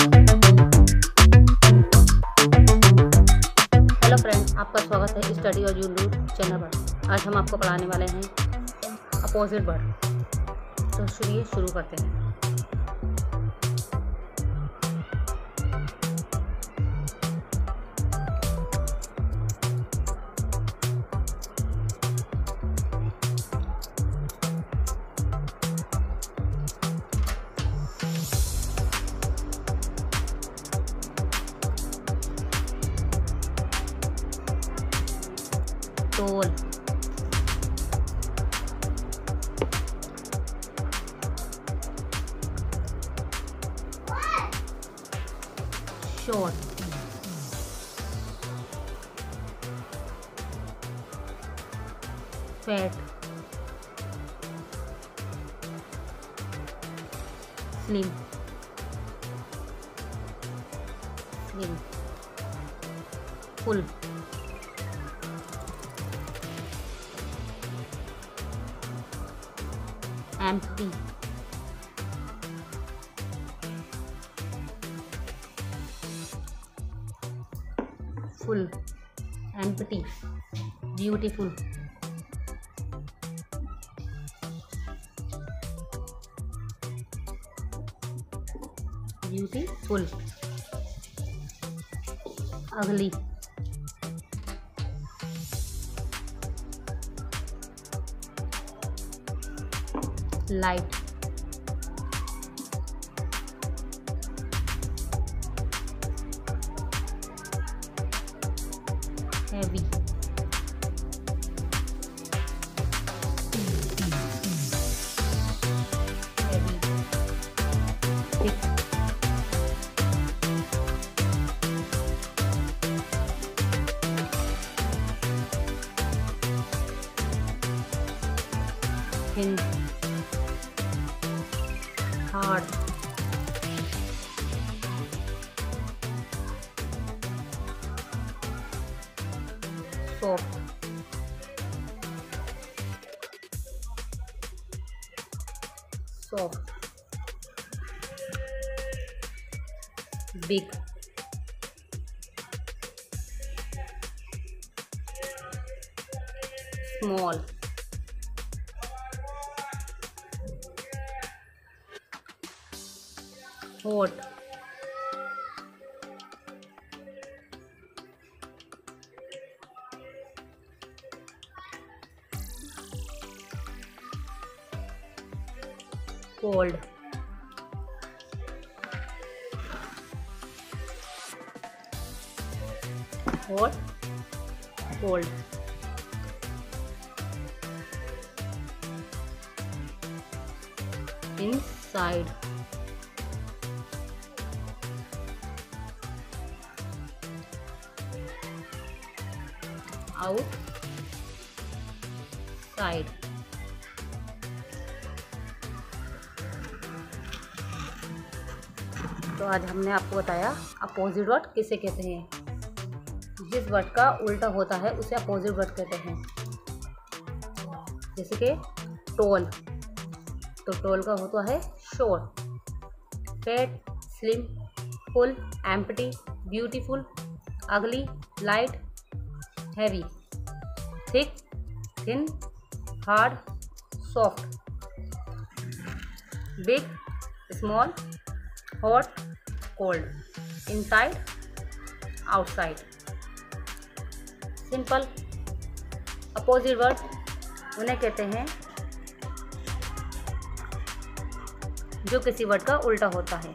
Hello friends, आपका स्वागत है स्टडी और यूट्यूब चैनल पर। आज हम आपको पढ़ाने वाले हैं अपोजिट वर्ड। तो शुरू करते हैं। Toll, short, fat, slim, full, empty, full, empty, beautiful, ugly, light, heavy, thick, thin, hard, soft, big, small, hot, cold, hot, cold, inside, outside, तो आज हमने आपको बताया अपोजिट वर्ड किसे कहते हैं। जिस वर्ड का उल्टा होता है उसे अपोजिट वर्ड कहते हैं। जैसे कि टॉल, तो टॉल का होता है short, fat, slim, full, empty, beautiful, ugly, light, heavy, thick, thin, hard, soft, big, small, hot, cold, inside, outside. Simple. Opposite word उन्हें कहते हैं जो किसी वर्ड का उल्टा होता है।